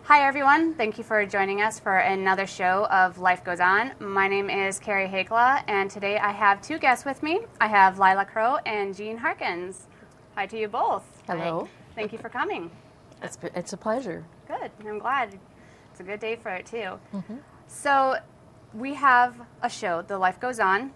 Hi everyone, thank you for joining us for another show of Life Goes On. My name is Carrie Hakela, and today I have two guests with me. I have Lila Crow and Jean Harkins. Hi to you both. Hello. Hi. Thank you for coming. It's a pleasure. Good, I'm glad. It's a good day for it too. So we have a show, The Life Goes On.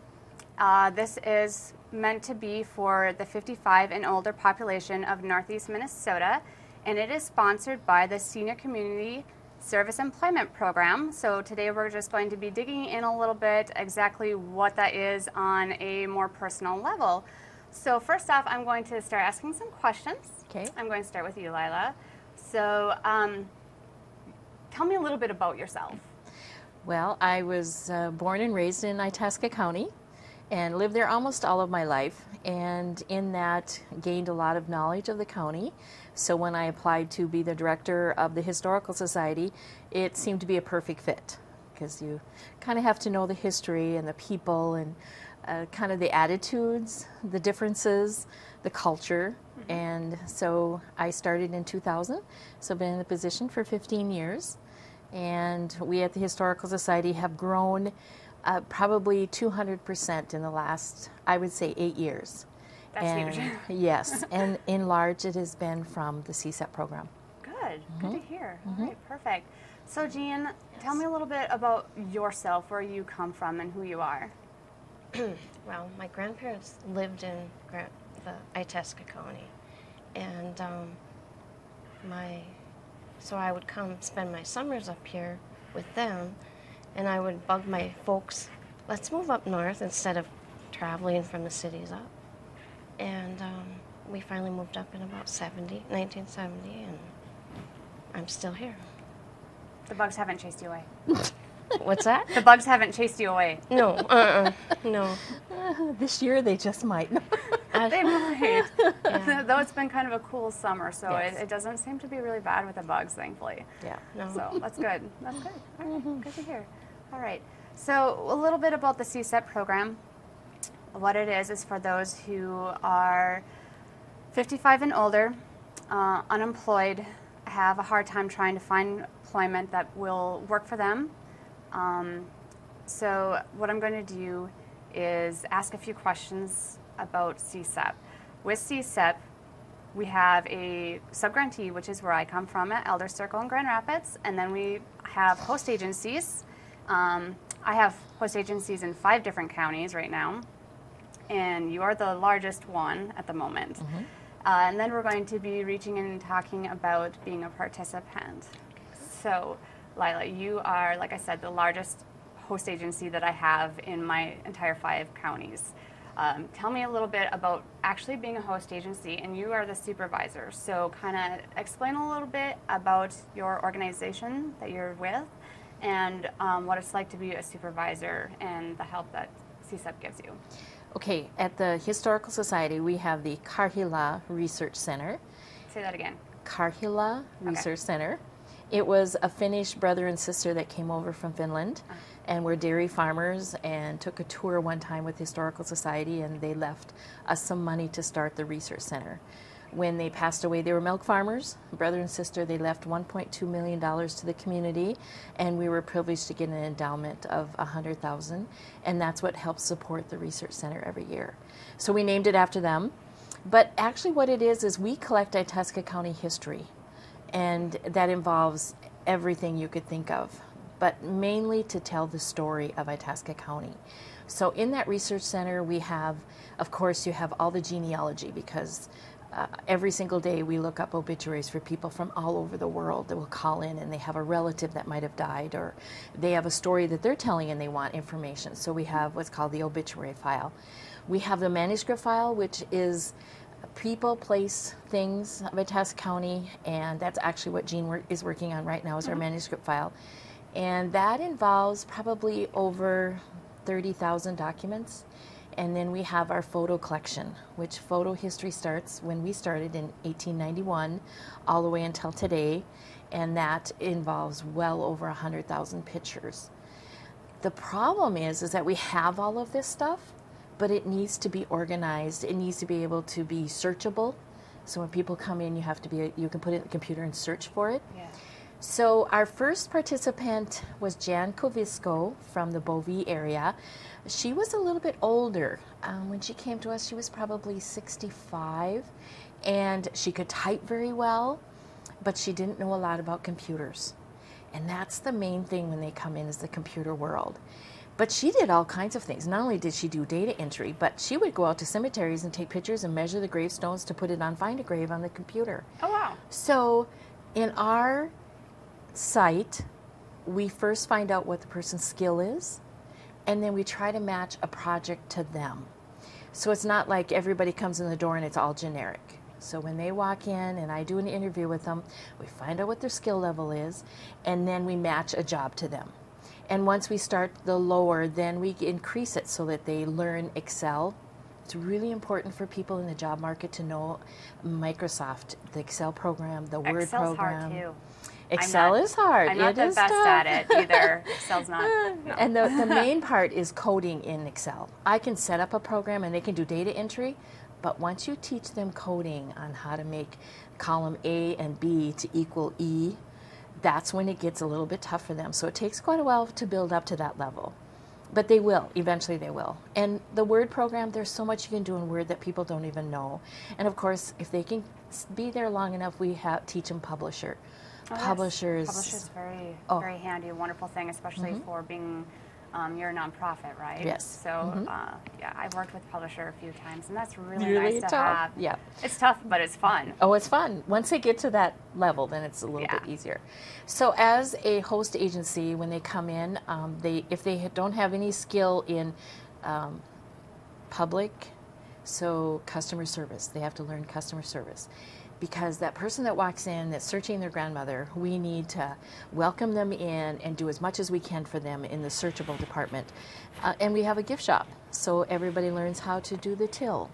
This is meant to be for the 55 and older population of Northeast Minnesota, and it is sponsored by the Senior Community Service Employment Program. So today we're just going to be digging in a little bit exactly what that is on a more personal level. So first off, I'm going to start asking some questions. Okay. I'm going to start with you, Lila. So tell me a little bit about yourself. Well, I was born and raised in Itasca County and lived there almost all of my life, and in that gained a lot of knowledge of the county. So when I applied to be the director of the Historical Society, it seemed to be a perfect fit because you kind of have to know the history and the people and kind of the attitudes, the differences, the culture. And so I started in 2000, so I've been in the position for 15 years. And we at the Historical Society have grown probably 200% in the last, I would say, 8 years. That's huge. Yes, and in large it has been from the SCSEP program. Good, good to hear. All right, perfect. So Jean, tell me a little bit about yourself, where you come from and who you are. Well, my grandparents lived in the Itasca County, and so I would come spend my summers up here with them, and I would bug my folks, let's move up north instead of traveling from the cities up. And we finally moved up in about 1970, and I'm still here. The bugs haven't chased you away. What's that? The bugs haven't chased you away. No, no. This year they just might. They might. Yeah. Though it's been kind of a cool summer, so Yes. it doesn't seem to be really bad with the bugs, thankfully. Yeah. No. So that's good. That's good. All right, good to hear. All right. So a little bit about the SCSEP program. What it is for those who are 55 and older, unemployed, have a hard time trying to find employment that will work for them. So what I'm going to do is ask a few questions about SCSEP. With SCSEP, we have a subgrantee, which is where I come from at Elder Circle in Grand Rapids, and then we have host agencies. I have host agencies in 5 different counties right now, and you are the largest one at the moment. And then we're going to be reaching in and talking about being a participant. So, Lila, you are, like I said, the largest host agency that I have in my entire 5 counties. Tell me a little bit about actually being a host agency, and you are the supervisor. So kind of explain a little bit about your organization that you're with and what it's like to be a supervisor and the help that SCSEP gives you. Okay, at the Historical Society we have the Karhila Research Center. Say that again. Karhila Research Center. It was a Finnish brother and sister that came over from Finland and were dairy farmers and took a tour one time with the Historical Society, and they left us some money to start the research center. When they passed away, they were milk farmers, brother and sister. They left $1.2 million to the community, and we were privileged to get an endowment of $100,000, and that's what helps support the research center every year. So we named it after them. But actually what it is we collect Itasca County history, and that involves everything you could think of, but mainly to tell the story of Itasca County. So in that research center we have, of course, you have all the genealogy, because every single day we look up obituaries for people from all over the world that will call in and they have a relative that might have died, or they have a story that they're telling and they want information. So we have what's called the obituary file. We have the manuscript file, which is people, place, things of Itasca County, and that's actually what Jean is working on right now, is our manuscript file. And that involves probably over 30,000 documents. And then we have our photo collection, which photo history starts when we started in 1891 all the way until today, and that involves well over 100,000 pictures. The problem is that we have all of this stuff, but it needs to be organized. It needs to be able to be searchable. So when people come in, you can put it in the computer and search for it. Yeah. So our first participant was Jan Kovisko from the Bovee area. She was a little bit older. When she came to us, she was probably 65, and she could type very well, but she didn't know a lot about computers. And that's the main thing when they come in, is the computer world. But she did all kinds of things. Not only did she do data entry, but she would go out to cemeteries and take pictures and measure the gravestones to put it on Find a Grave on the computer. Oh, wow. So in our site, we first find out what the person's skill is, and then we try to match a project to them. So it's not like everybody comes in the door and it's all generic. So when they walk in and I do an interview with them, we find out what their skill level is, and then we match a job to them. And once we start the lower, then we increase it so that they learn Excel. It's really important for people in the job market to know Microsoft, the Excel program, the Word Excel's program. hard too. Excel is hard. I'm not the is best tough. at it either. Excel's not. No. And the main part is coding in Excel. I can set up a program and they can do data entry, but once you teach them coding on how to make column A and B to equal E, that's when it gets a little bit tough for them. So it takes quite a while to build up to that level. But they will. Eventually they will. And the Word program, there's so much you can do in Word that people don't even know. And of course, if they can be there long enough, we teach them Publisher. Oh, yes. Publisher's very handy, a wonderful thing, especially for being, you're a nonprofit, right? Yes. So, yeah, I've worked with Publisher a few times, and that's really Really nice to tough. have. Yeah. It's tough, but it's fun. Oh, it's fun. Once they get to that level, then it's a little bit easier. So as a host agency, when they come in, if they don't have any skill in public, so customer service, they have to learn customer service. Because that person that walks in that's searching their grandmother, we need to welcome them in and do as much as we can for them in the searchable department. And we have a gift shop, so everybody learns how to do the till.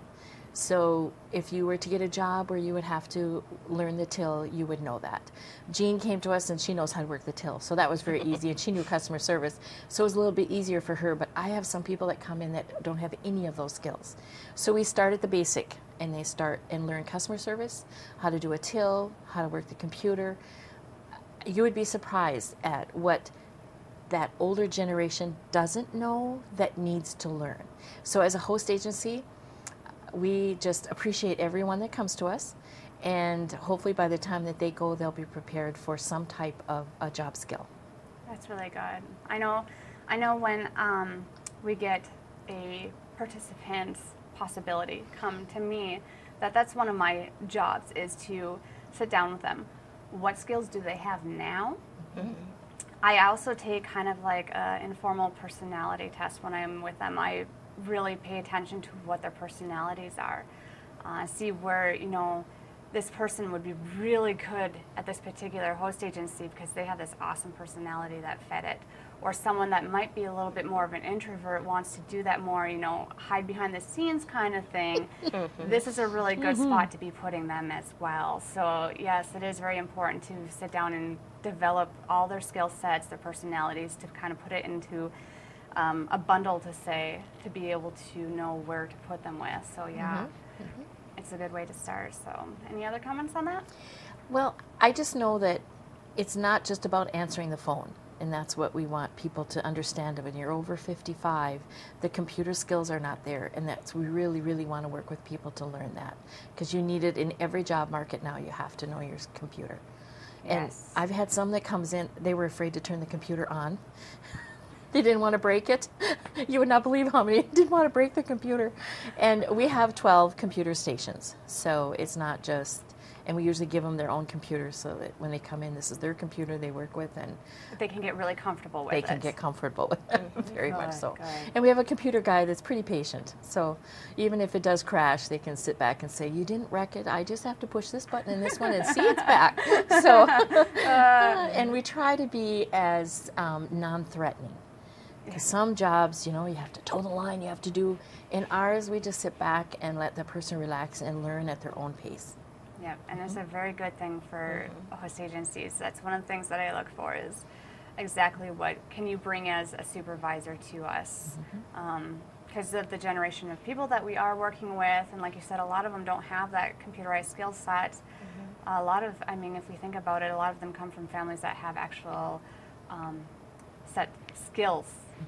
So if you were to get a job where you would have to learn the till, you would know that. Jean came to us and she knows how to work the till, so that was very easy, and she knew customer service, so it was a little bit easier for her. But I have some people that come in that don't have any of those skills. So we start at the basic, and they start and learn customer service, how to do a till, how to work the computer. You would be surprised at what that older generation doesn't know that needs to learn. So as a host agency, we just appreciate everyone that comes to us, and hopefully by the time that they go, they'll be prepared for some type of a job skill. That's really good. I know when we get a participant's possibility come to me, that's one of my jobs, is to sit down with them. What skills do they have now? I also take kind of like an informal personality test when I'm with them. I really pay attention to what their personalities are. See where, this person would be really good at this particular host agency because they have this awesome personality that fit it. Or someone that might be a little bit more of an introvert, wants to do that more, hide behind the scenes kind of thing. This is a really good spot to be putting them as well. So yes, it is very important to sit down and develop all their skill sets, their personalities, to kind of put it into a bundle, to be able to know where to put them with. So yeah, it's a good way to start. So any other comments on that? Well, I just know that it's not just about answering the phone, and that's what we want people to understand. When you're over 55, the computer skills are not there, and we really, really want to work with people to learn that, because you need it in every job market now. You have to know your computer. And Yes. I've had some that comes in, they were afraid to turn the computer on. They didn't want to break it. You would not believe how many didn't want to break the computer. And we have 12 computer stations, so it's not just, and we usually give them their own computer so that when they come in, this is their computer they work with, and They can get really comfortable with it. they can get comfortable with it, very much so. Good. And we have a computer guy that's pretty patient, so even if it does crash, they can sit back and say, you didn't wreck it, I just have to push this button and this one and see it's back. So, and we try to be as non-threatening. Because some jobs, you have to toe the line, you have to do. In ours, we just sit back and let the person relax and learn at their own pace. Yep, and it's a very good thing for host agencies. That's one of the things that I look for, is exactly what can you bring as a supervisor to us. Because of the generation of people that we are working with, and like you said, a lot of them don't have that computerized skill set. a lot of, I mean, if we think about it, a lot of them come from families that have actual set skills,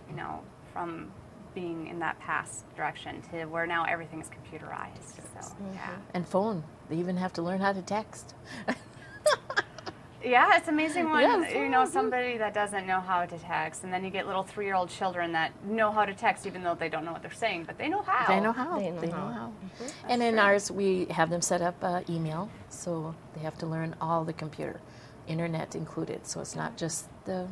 you know, from being in that past direction to where now everything is computerized. So, yeah. And phone. They even have to learn how to text. Yeah, it's amazing when, Yes. you know, somebody that doesn't know how to text, and then you get little 3-year-old children that know how to text even though they don't know what they're saying, but they know how. They know how. They know They know how. how. And in ours, we have them set up email, so they have to learn all the computer, internet included. So it's not just they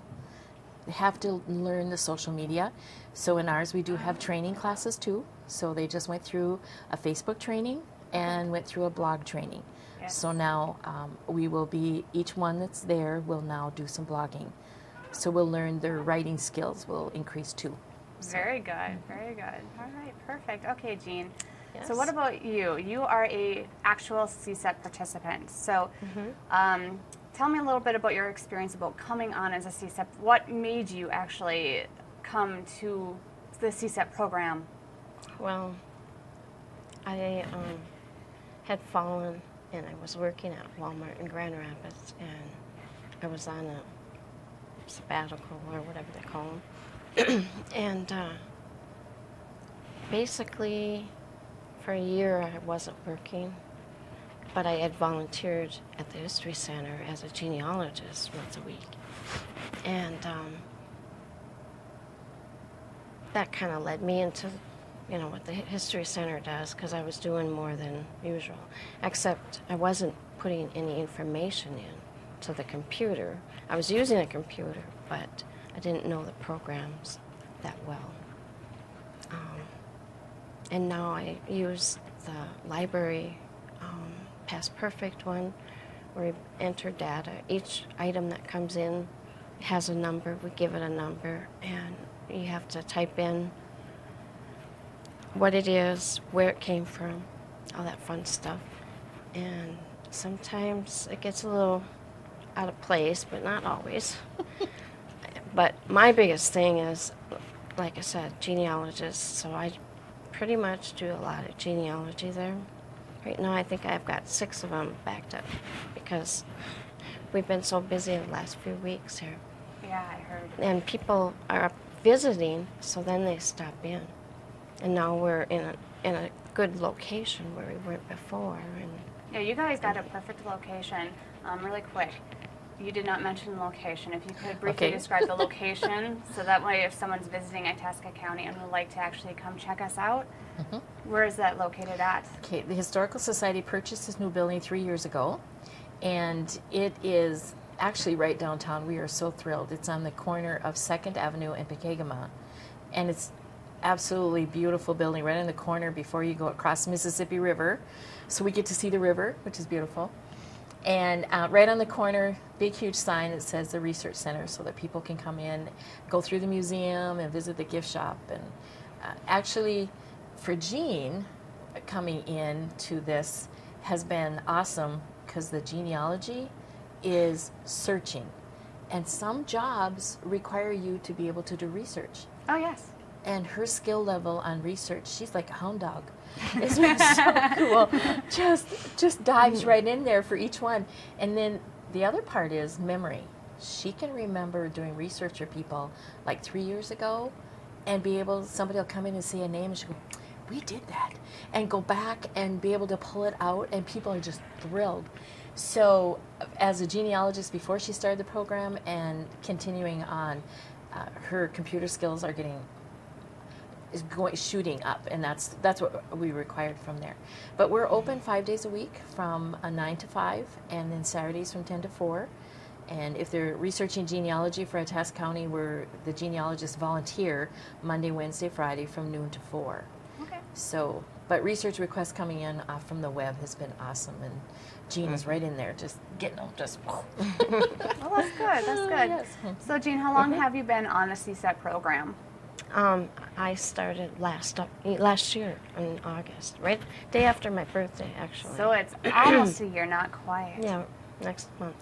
have to learn the social media. So in ours, we do have training classes too. So they just went through a Facebook training and went through a blog training. Yes. So now we will be, each one that's there will now do some blogging. So we'll learn their writing skills will increase too. Very good, very good. All right, perfect. Okay, Jean. Yes. So what about you? You are a actual SCSEP participant. So tell me a little bit about your experience about coming on as a SCSEP. What made you actually come to the SCSEP program? Well, I had fallen, and I was working at Walmart in Grand Rapids, and I was on a sabbatical or whatever they call them. And basically, for a year I wasn't working, but I had volunteered at the History Center as a genealogist once a week. And that kind of led me into, you know, what the History Center does, because I was doing more than usual, except I wasn't putting any information in to the computer. I was using a computer, but I didn't know the programs that well. And now I use the library Past Perfect one, where we enter data. Each item that comes in has a number. We give it a number, and you have to type in what it is, where it came from, all that fun stuff. And sometimes it gets a little out of place, but not always. But my biggest thing is, like I said, genealogists. So I pretty much do a lot of genealogy there. Right now I think I've got 6 of them backed up because we've been so busy the last few weeks here. Yeah, I heard. And people are visiting, so then they stop in. And now we're in a good location where we weren't before. And Yeah, you guys got a perfect location. Really quick, you did not mention the location. If you could briefly Okay. describe the location, so that way if someone's visiting Itasca County and would like to actually come check us out, where is that located at? Okay, the Historical Society purchased this new building 3 years ago, and it is actually right downtown. We are so thrilled. It's on the corner of 2nd Avenue and Pekegama, and it's absolutely beautiful building right in the corner before you go across the Mississippi River. So we get to see the river, which is beautiful. And right on the corner, big, huge sign that says the Research Center, so that people can come in, go through the museum, and visit the gift shop. And actually, for Jean, coming in to this has been awesome because the genealogy is searching. And some jobs require you to be able to do research. Oh, yes. And her skill level on research, she's like a hound dog. It's been so cool. Just dives right in there for each one. And then the other part is memory. She can remember doing research for people like 3 years ago and be able, somebody will come in and say a name and she'll go, we did that. And go back and be able to pull it out, and people are just thrilled. So as a genealogist before she started the program and continuing on, her computer skills are shooting up, and that's what we required from there. But we're open 5 days a week from 9 to 5, and then Saturdays from 10 to 4. And if they're researching genealogy for Itasca County, where the genealogists volunteer Monday, Wednesday, Friday from noon to 4. Okay. So, but research requests coming in from the web has been awesome, and Jean is right in there, just getting them, just. Well, that's good. That's good. Yes. So, Jean, how long have you been on the CSEP program? I started last year in August, right day after my birthday, actually. So it's almost a year, not quite. Yeah, next month.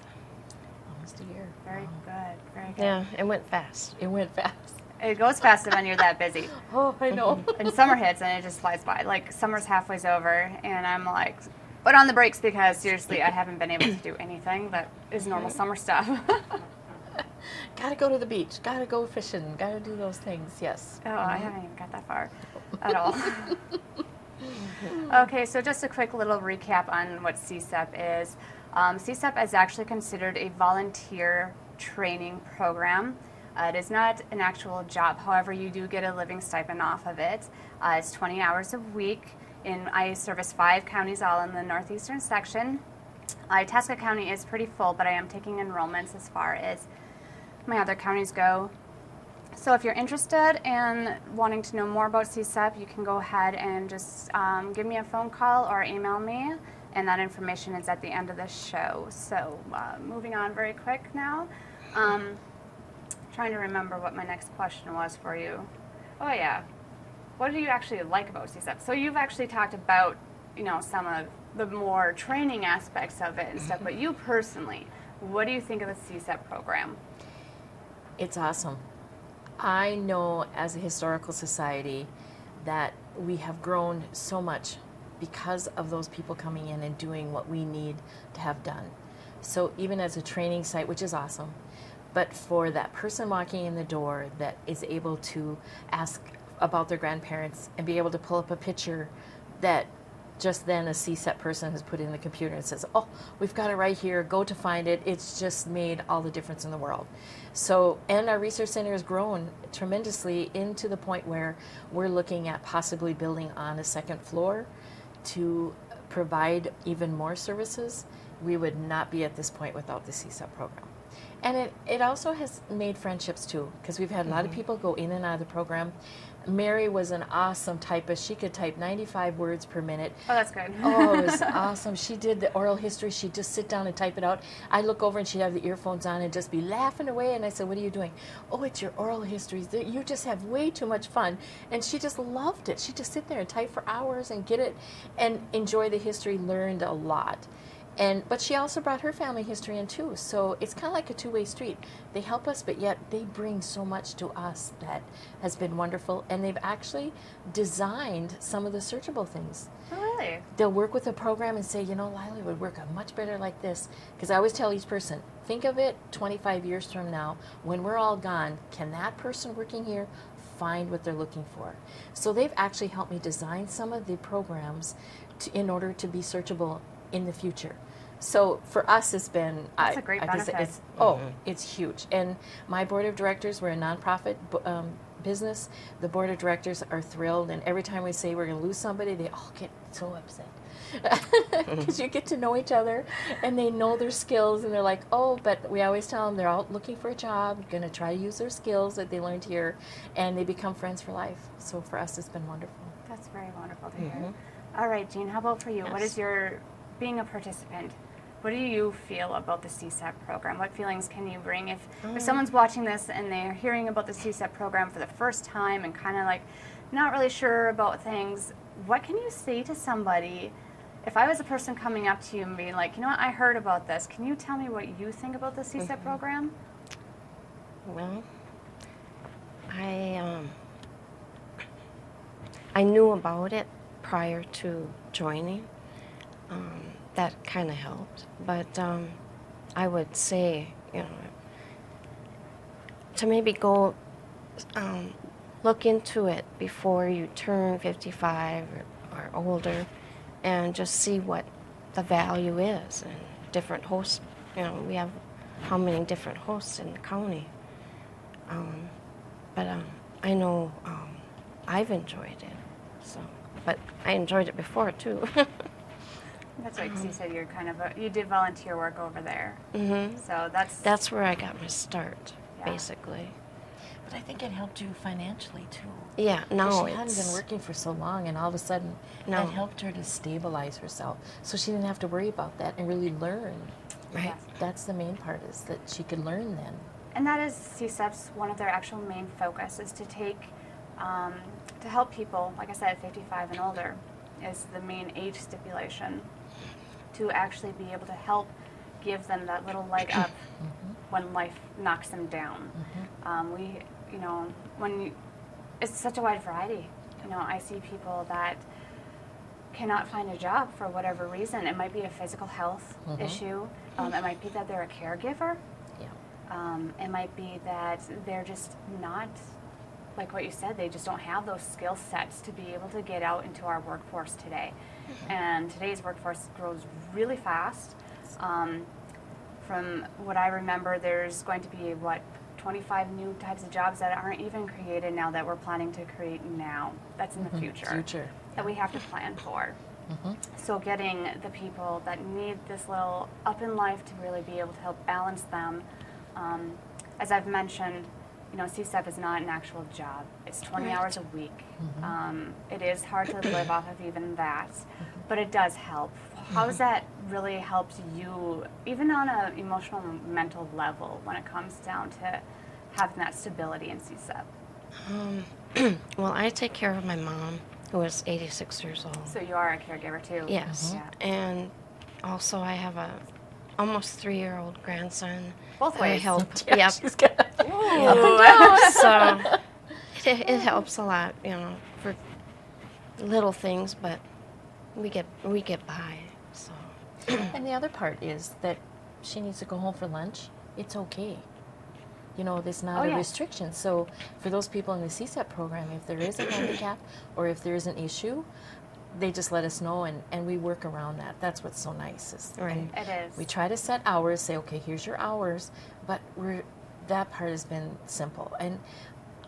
Almost a year. Very good. Very good. Yeah, it went fast. It went fast. It goes faster when you're that busy. Oh, I know. And summer hits and it just flies by. Like summer's halfway over, and I'm like, But on the breaks, because seriously, I haven't been able to do anything that is normal summer stuff. Gotta go to the beach, gotta go fishing, gotta do those things, yes. Oh, I haven't even got that far at all. Okay, so just a quick little recap on what SCSEP is. SCSEP is actually considered a volunteer training program. It is not an actual job, however, you do get a living stipend off of it. It's 20 hours a week. I service 5 counties all in the northeastern section. Itasca County is pretty full, but I am taking enrollments as far as my other counties go. So if you're interested in wanting to know more about SCSEP, you can go ahead and just give me a phone call or email me, and that information is at the end of the show. So moving on very quick now. Trying to remember what my next question was for you. Oh yeah. What do you actually like about SCSEP? So you've actually talked about, some of the more training aspects of it and stuff, but you personally, what do you think of the SCSEP program? It's awesome. I know as a historical society that we have grown so much because of those people coming in and doing what we need to have done. So even as a training site, which is awesome, but for that person walking in the door that is able to ask about their grandparents and be able to pull up a picture that just then a SCSEP person has put in the computer and says, oh, we've got it right here, go to find it. It's just made all the difference in the world. So, and our research center has grown tremendously into the point where we're looking at possibly building on a second floor to provide even more services. We would not be at this point without the SCSEP program. And it also has made friendships too, because we've had a lot of people go in and out of the program. Mary was an awesome typist. She could type 95 words per minute. Oh, that's good. Oh, it was awesome. She did the oral history. She'd just sit down and type it out. I'd look over and she'd have the earphones on and just be laughing away. And I said, what are you doing? Oh, it's your oral histories. You just have way too much fun. And she just loved it. She'd just sit there and type for hours and get it and enjoy the history, learned a lot. But she also brought her family history in too, so it's kind of like a two-way street. They help us, but yet they bring so much to us that has been wonderful, and they've actually designed some of the searchable things. Oh, really? They'll work with a program and say, Lily would work much better like this, because I always tell each person, think of it 25 years from now, when we're all gone, can that person working here find what they're looking for? So they've actually helped me design some of the programs in order to be searchable in the future. So for us, it's been that's a great benefit. It's huge. And my board of directors, we're a nonprofit business. The board of directors are thrilled, and every time we say we're going to lose somebody, they all get so upset because you get to know each other, and they know their skills, and they're like, oh, but we always tell them they're all looking for a job, going to try to use their skills that they learned here, and they become friends for life. So for us, it's been wonderful. That's very wonderful to hear. All right, Jean, how about for you? Yes. What is being a participant, what do you feel about the SCSEP program? What feelings can you bring if someone's watching this and they're hearing about the SCSEP program for the first time and kind of like not really sure about things? What can you say to somebody if I was a person coming up to you and being like, I heard about this. Can you tell me what you think about the SCSEP program? Well, I knew about it prior to joining. That kind of helped, but I would say, to maybe go look into it before you turn 55 or older, and just see what the value is and different hosts. We have how many different hosts in the county, but I know I've enjoyed it. So, but I enjoyed it before too. That's right, because you said you're you did volunteer work over there. Mm-hmm. So that's where I got my start, basically. But I think it helped you financially too. Yeah, no, she hadn't been working for so long, and all of a sudden, that helped her to stabilize herself, so she didn't have to worry about that and really learn. Right. That's the main part, is that she could learn then. And that is SCSEP's one of their actual main focus is to take to help people, like I said, 55 and older is the main age stipulation, to actually be able to help give them that little leg up when life knocks them down. It's such a wide variety. I see people that cannot find a job for whatever reason. It might be a physical health issue. It might be that they're a caregiver. Yeah. It might be that they're just not, like what you said, they just don't have those skill sets to be able to get out into our workforce today. And today's workforce grows really fast. From what I remember, there's going to be, 25 new types of jobs that aren't even created now that we're planning to create now. That's in the future. That we have to plan for. So getting the people that need this little up in life to really be able to help balance them. As I've mentioned, SCSEP is not an actual job. It's 20 hours a week. It is hard to live off of even that, but it does help. How has that really helped you, even on an emotional, mental level, when it comes down to having that stability in CSEP? Well, I take care of my mom, who is 86 years old. So you are a caregiver too. Yes. Yeah. And also I have a almost 3-year-old grandson. Both I ways. help. Yeah, Yep. she's good. So it helps a lot, for little things, but we get by. So And the other part is that she needs to go home for lunch. It's okay. There's not a restriction. So for those people in the CSEP program, if there is a handicap or if there is an issue, they just let us know, and we work around that. That's what's so nice. Right. It is. We try to set hours, say, okay, here's your hours, but that part has been simple. And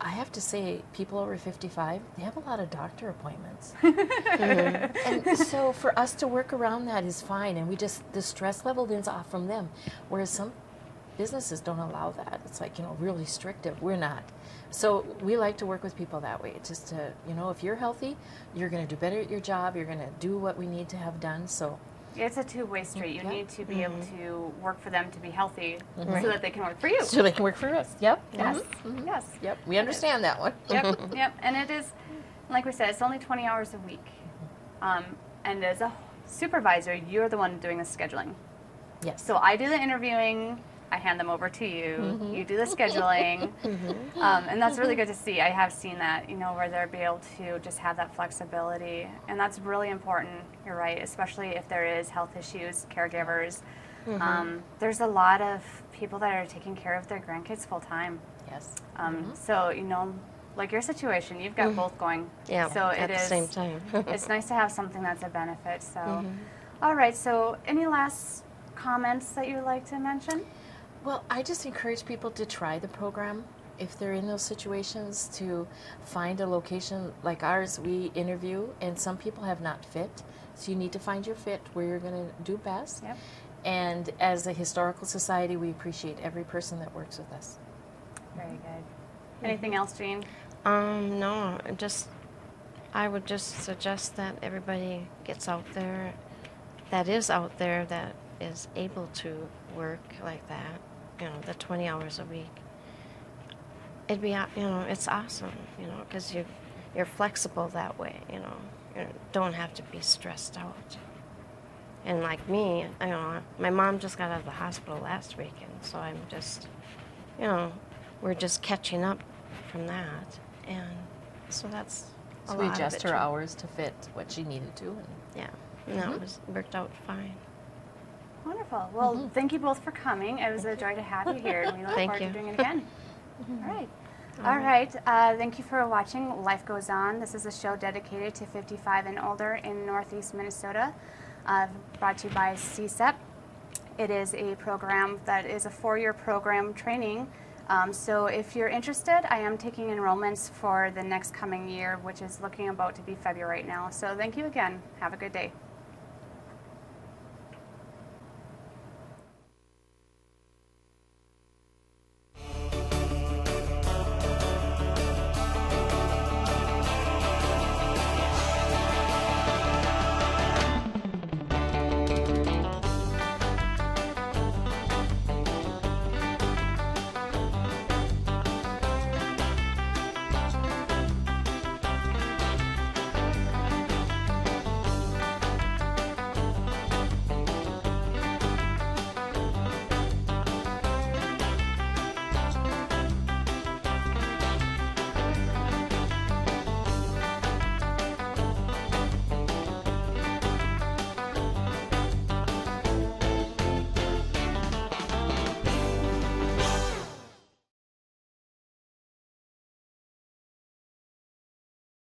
I have to say, people over 55, they have a lot of doctor appointments. And so for us to work around that is fine, and the stress level is off from them. Whereas some businesses don't allow that. It's like, real restrictive. We're not. So we like to work with people that way, just to, if you're healthy, you're going to do better at your job, you're going to do what we need to have done. So It's a two-way street. You need to be able to work for them to be healthy so Right. that they can work for you. they can work for us. Yep. Yes. Yes. Yep. We understand that one. Yep. Yep. And it is, like we said, it's only 20 hours a week. And as a supervisor, you're the one doing the scheduling. Yes. So I do the interviewing. I hand them over to you. You do the scheduling. And that's really good to see. I have seen that, where they'll be able to just have that flexibility. And that's really important. You're right, especially if there is health issues, caregivers. There's a lot of people that are taking care of their grandkids full time. Yes. So, like your situation, you've got both going. Yeah, So at the same time. It's nice to have something that's a benefit. So, all right. So, any last comments that you would like to mention? Well, I just encourage people to try the program. If they're in those situations, to find a location like ours. We interview, and some people have not fit. So you need to find your fit where you're going to do best. Yep. And as a historical society, we appreciate every person that works with us. Very good. Anything else, Jean? No, I would just suggest that everybody gets out there, that is able to work like that, the 20 hours a week. It'd be, it's awesome, because you're flexible that way, you don't have to be stressed out. And like me, my mom just got out of the hospital last week, and so I'm just, we're just catching up from that, and so that's a So lot we of adjust it, her too. hours to fit what she needed to. And Yeah, and that worked out fine. Wonderful. Well, thank you both for coming. It was a joy to have you here, and we look Thank forward you. to doing it again. All right. All right. Thank you for watching Life Goes On. This is a show dedicated to 55 and older in Northeast Minnesota, brought to you by CSEP. It is a program that is a 4-year program training. So if you're interested, I am taking enrollments for the next coming year, which is looking about to be February right now. So thank you again. Have a good day.